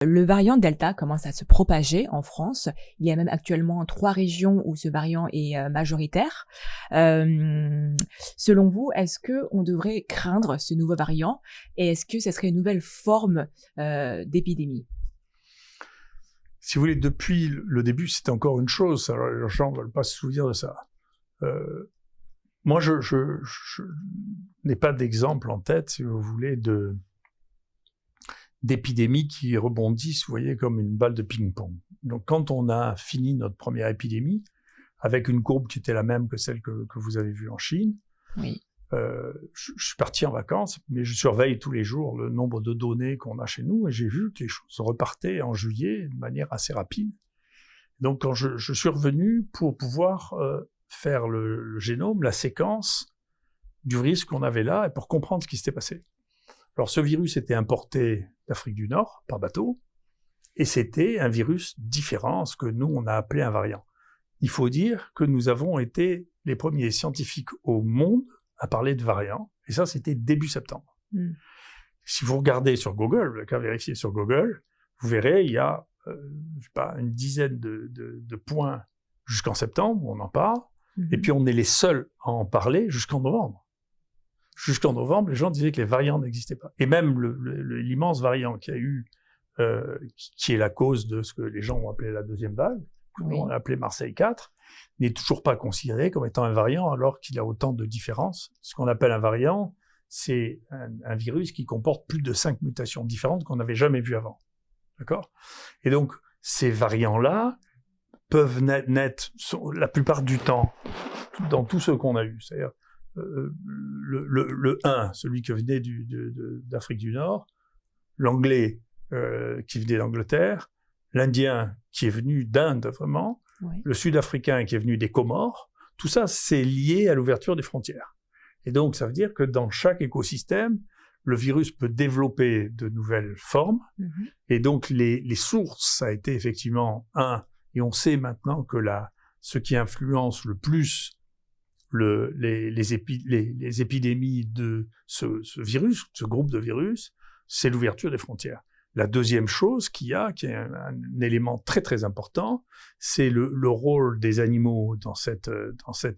Le variant Delta commence à se propager en France. Il y a même actuellement 3 régions où ce variant est, majoritaire. Hem, Selon vous, est-ce qu'on devrait craindre ce nouveau variant et est-ce que ça serait une nouvelle forme, d'épidémie? Si vous voulez, depuis le début, c'était encore une chose. Alors, les gens ne veulent pas se souvenir de ça. Moi, je n'ai pas d'exemple en tête, si vous voulez, d'épidémies qui rebondissent, vous voyez, comme une balle de ping-pong. Donc, quand on a fini notre première épidémie, avec une courbe qui était la même que celle que vous avez vue en Chine, Oui. je suis parti en vacances, mais je surveille tous les jours le nombre de données qu'on a chez nous, et j'ai vu que les choses repartaient en juillet de manière assez rapide. Donc, quand je suis revenu pour pouvoir faire le génome, la séquence du virus qu'on avait là, et pour comprendre ce qui s'était passé. Alors, ce virus était importé d'Afrique du Nord, par bateau, et c'était un virus différent, ce que nous, on a appelé un variant. Il faut dire que nous avons été les premiers scientifiques au monde à parler de variants, et ça, c'était début septembre. Si vous regardez sur Google, vous n'avez qu'à vérifier sur Google, vous verrez, il y a je sais pas, une dizaine de points jusqu'en septembre, où on en parle, et puis on est les seuls à en parler jusqu'en novembre. Jusqu'en novembre, les gens disaient que les variants n'existaient pas. Et même l'immense variant qu'il y a eu, qui est la cause de ce que les gens ont appelé la deuxième vague, on a appelé Marseille 4, n'est toujours pas considéré comme étant un variant alors qu'il y a autant de différences. Ce qu'on appelle un variant, c'est un virus qui comporte plus de 5 mutations différentes qu'on n'avait jamais vues avant. D'accord ? Et donc, ces variants-là peuvent naître la plupart du temps dans tous ceux qu'on a eus. C'est-à-dire le 1, celui qui venait d'Afrique du Nord, l'anglais qui venait d'Angleterre, l'indien qui est venu d'Inde vraiment, le sud-africain qui est venu des Comores, tout ça c'est lié à l'ouverture des frontières. Et donc ça veut dire que dans chaque écosystème, le virus peut développer de nouvelles formes, et donc les sources, ça a été effectivement et on sait maintenant que ce qui influence le plus les épidémies de ce virus, ce groupe de virus, c'est l'ouverture des frontières. La deuxième chose qui est un élément très très important, c'est le rôle des animaux dans cette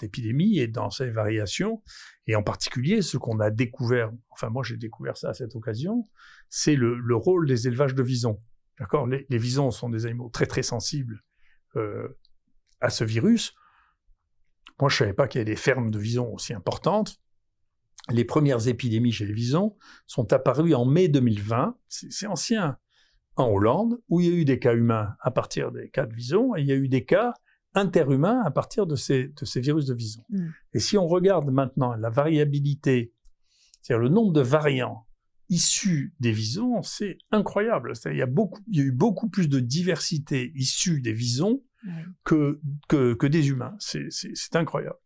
épidémie et dans ces variations, et en particulier ce qu'on a découvert, enfin moi j'ai découvert ça à cette occasion, c'est le rôle des élevages de visons. D'accord ? Les visons sont des animaux très très sensibles à ce virus. Moi je savais pas qu'il y avait des fermes de visons aussi importantes. Les premières épidémies chez les visons sont apparues en mai 2020, c'est ancien, en Hollande, où il y a eu des cas humains à partir des cas de visons, et il y a eu des cas interhumains à partir de ces virus de visons. Et si on regarde maintenant la variabilité, c'est-à-dire le nombre de variants issus des visons, c'est incroyable. C'est-à-dire, il y a eu beaucoup plus de diversité issue des visons que des humains. C'est incroyable.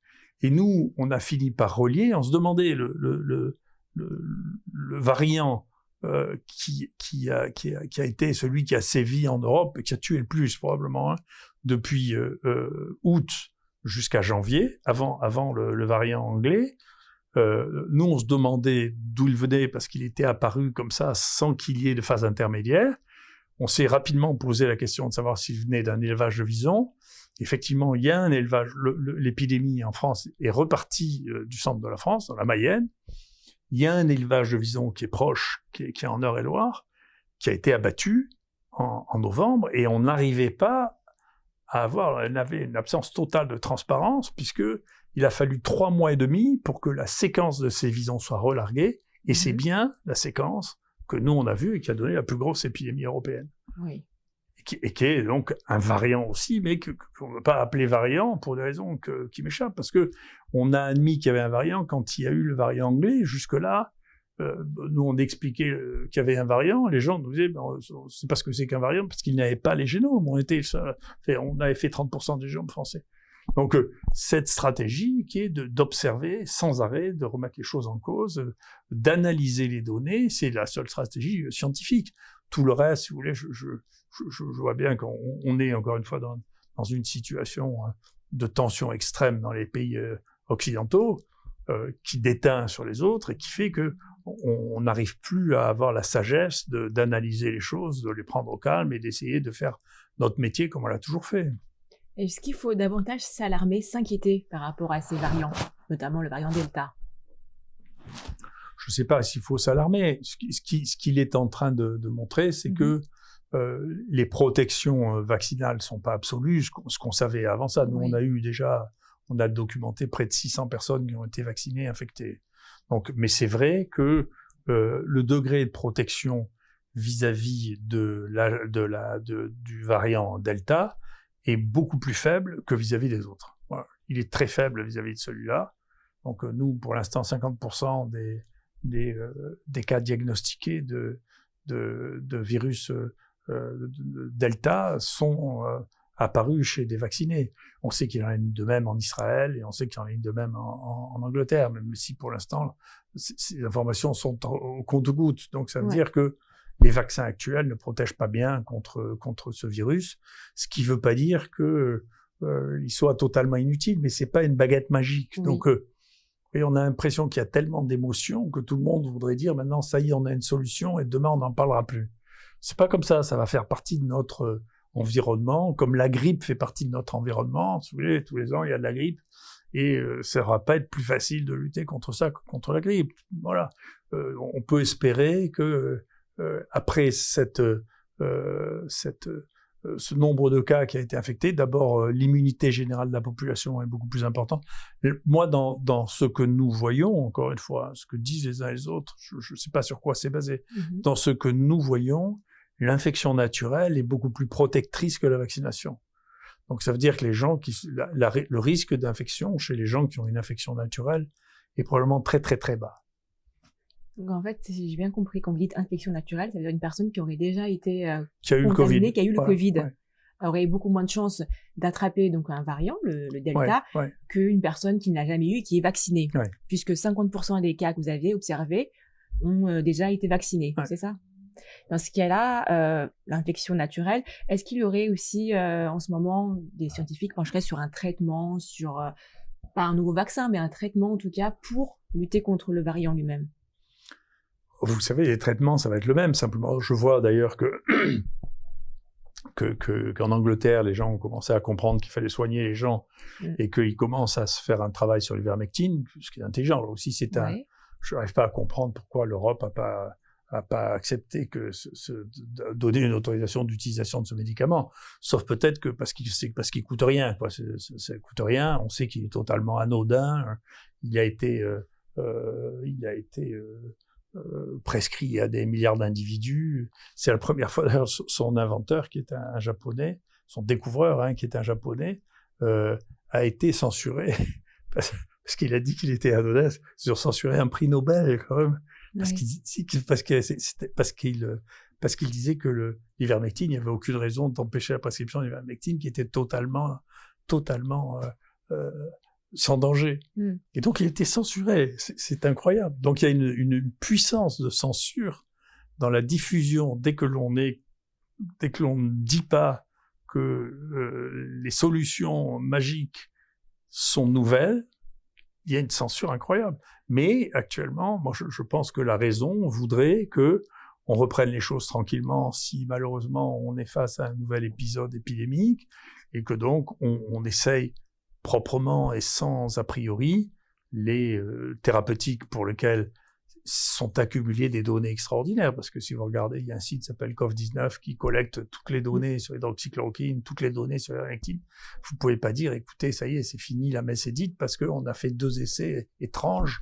Et nous, on a fini par relier, on se demandait le variant qui a été celui qui a sévi en Europe et qui a tué le plus probablement depuis août jusqu'à janvier, avant le variant anglais. Nous, on se demandait d'où il venait parce qu'il était apparu comme ça sans qu'il y ait de phase intermédiaire. On s'est rapidement posé la question de savoir s'il venait d'un élevage de visons. Effectivement, il y a un élevage. L'épidémie en France est repartie du centre de la France, dans la Mayenne. Il y a un élevage de visons qui est proche, qui est en Eure-et-Loir, qui a été abattu en novembre, et on n'arrivait pas à avoir, elle avait une absence totale de transparence, puisque il a fallu 3 mois et demi pour que la séquence de ces visons soit relarguée, et c'est bien la séquence que nous on a vue et qui a donné la plus grosse épidémie européenne. Oui. Et qui est donc un variant aussi, mais qu'on ne veut pas appeler variant pour des raisons qui m'échappent, parce que on a admis qu'il y avait un variant quand il y a eu le variant anglais. Jusque-là, nous on expliquait qu'il y avait un variant, les gens nous disaient on sait pas ce que c'est qu'un variant parce qu'ils n'avaient pas les génomes, on avait fait 30% des génomes français. Donc cette stratégie qui est d'observer sans arrêt, de remettre les choses en cause, d'analyser les données, c'est la seule stratégie scientifique. Tout le reste, si vous voulez, je vois bien qu'on est encore une fois dans une situation de tension extrême dans les pays occidentaux. qui déteint sur les autres et qui fait que on n'arrive plus à avoir la sagesse d'analyser les choses, de les prendre au calme et d'essayer de faire notre métier comme on l'a toujours fait. Est-ce qu'il faut davantage s'alarmer, s'inquiéter par rapport à ces variants, notamment le variant Delta? Je ne sais pas s'il faut s'alarmer. Ce qu'il est en train de montrer, c'est que les protections vaccinales ne sont pas absolues, ce qu'on savait avant ça. Nous, on a documenté près de 600 personnes qui ont été vaccinées, infectées. Donc, mais c'est vrai que le degré de protection vis-à-vis du variant Delta est beaucoup plus faible que vis-à-vis des autres. Voilà. Il est très faible vis-à-vis de celui-là. Donc nous, pour l'instant, 50% des cas diagnostiqués de virus Delta sont apparus chez des vaccinés. On sait qu'il y en a une de même en Israël et on sait qu'il y en a une de même en Angleterre, même si pour l'instant, ces informations sont au compte-gouttes. Donc ça veut dire que les vaccins actuels ne protègent pas bien contre ce virus, ce qui ne veut pas dire qu'il soit totalement inutile, mais c'est pas une baguette magique. Oui. Donc et on a l'impression qu'il y a tellement d'émotions que tout le monde voudrait dire maintenant ça y est, on a une solution et demain on n'en parlera plus. C'est pas comme ça va faire partie de notre environnement, comme la grippe fait partie de notre environnement. Vous voyez, tous les ans il y a de la grippe et ça va pas être plus facile de lutter contre ça que contre la grippe. Voilà, on peut espérer que après ce nombre de cas qui a été infecté, d'abord l'immunité générale de la population est beaucoup plus importante. Moi, dans ce que nous voyons, encore une fois, ce que disent les uns et les autres, je ne sais pas sur quoi c'est basé, dans ce que nous voyons, l'infection naturelle est beaucoup plus protectrice que la vaccination. Donc ça veut dire que les gens le risque d'infection chez les gens qui ont une infection naturelle est probablement très très très bas. Donc en fait, si j'ai bien compris, quand vous dites infection naturelle, ça veut dire une personne qui aurait déjà été qui a eu le Covid, qui a eu le Covid, aurait eu beaucoup moins de chances d'attraper donc un variant, le Delta, qu'une personne qui ne l'a jamais eu et qui est vaccinée, puisque 50% des cas que vous avez observés ont déjà été vaccinés, c'est ça? Dans ce cas-là, l'infection naturelle, est-ce qu'il y aurait aussi en ce moment des scientifiques pencheraient sur un traitement, sur pas un nouveau vaccin, mais un traitement en tout cas pour lutter contre le variant lui-même? Vous savez, les traitements, ça va être le même. Simplement, je vois d'ailleurs qu'en Angleterre, les gens ont commencé à comprendre qu'il fallait soigner les gens et qu'ils commencent à se faire un travail sur l'ivermectine, ce qui est intelligent. Alors aussi, je n'arrive pas à comprendre pourquoi l'Europe a pas accepté donner une autorisation d'utilisation de ce médicament. Sauf peut-être que parce qu'il coûte rien, quoi. Ça coûte rien. On sait qu'il est totalement anodin. Il a été prescrit à des milliards d'individus. C'est la première fois, d'ailleurs, son inventeur, qui est un japonais, son découvreur, qui est un japonais, a été censuré parce qu'il a dit qu'il était anodin. Ils censuré un prix Nobel, quand même, parce qu'il disait que l'ivermectine, il n'y avait aucune raison d'empêcher la prescription de l'ivermectine, qui était totalement sans danger. Et donc, il était censuré. C'est incroyable. Donc, il y a une puissance de censure dans la diffusion dès que l'on ne dit pas que les solutions magiques sont nouvelles. Il y a une censure incroyable. Mais actuellement, moi, je pense que la raison voudrait que on reprenne les choses tranquillement si malheureusement on est face à un nouvel épisode épidémique et que donc on essaye proprement et sans a priori les thérapeutiques pour lesquelles sont accumulées des données extraordinaires, parce que si vous regardez, il y a un site qui s'appelle Cov19 qui collecte toutes les données sur l'hydroxychloroquine, toutes les données sur l'ivermectine. Vous pouvez pas dire, écoutez, ça y est, c'est fini, la messe est dite, parce qu'on a fait 2 essais étranges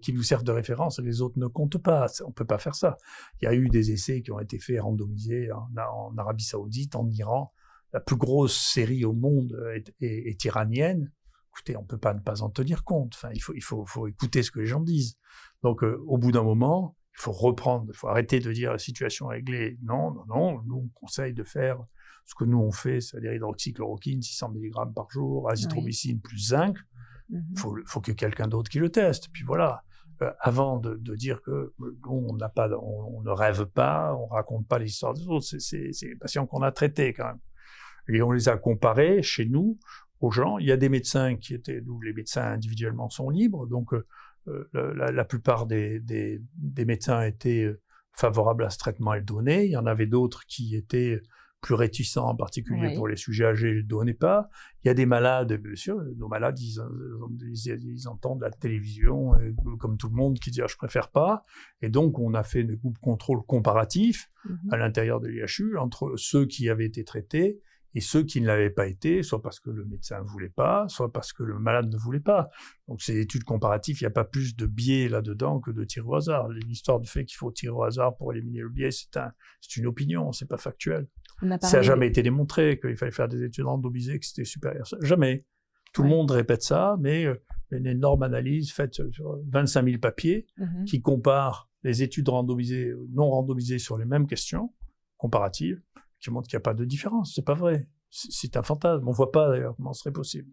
qui nous servent de référence et les autres ne comptent pas. On peut pas faire ça. Il y a eu des essais qui ont été faits randomisés en Arabie Saoudite, en Iran. La plus grosse série au monde est iranienne. Écoutez, on peut pas ne pas en tenir compte. Enfin, il faut écouter ce que les gens disent. Donc, au bout d'un moment, il faut arrêter de dire la situation est réglée. Non. Nous, on conseille de faire ce que nous on fait, c'est-à-dire hydroxychloroquine, 600 mg par jour, azithromycine plus zinc. Faut que quelqu'un d'autre qui le teste. Puis voilà. Avant de dire que on ne rêve pas, on raconte pas les histoires des autres. C'est les patients qu'on a traités quand même. Et on les a comparés chez nous aux gens. Il y a des médecins où les médecins individuellement sont libres, donc la plupart des médecins étaient favorables à ce traitement et le donnaient. Il y en avait d'autres qui étaient plus réticents, en particulier pour les sujets âgés, ils ne le donnaient pas. Il y a des malades, bien sûr, nos malades, ils entendent la télévision, comme tout le monde, qui dit « je préfère pas ». Et donc, on a fait des groupes contrôle comparatifs à l'intérieur de l'IHU entre ceux qui avaient été traités et ceux qui ne l'avaient pas été, soit parce que le médecin ne voulait pas, soit parce que le malade ne voulait pas. Donc, ces études comparatives, il n'y a pas plus de biais là-dedans que de tir au hasard. L'histoire du fait qu'il faut tirer au hasard pour éliminer le biais, c'est une opinion, c'est pas factuel. Ça n'a jamais été démontré qu'il fallait faire des études randomisées, que c'était supérieur. Jamais. Tout le monde répète ça, mais une énorme analyse faite sur 25 000 papiers qui comparent les études randomisées, non randomisées sur les mêmes questions comparatives, qui montrent qu'il n'y a pas de différence. C'est pas vrai. C'est un fantasme. On voit pas d'ailleurs comment ce serait possible.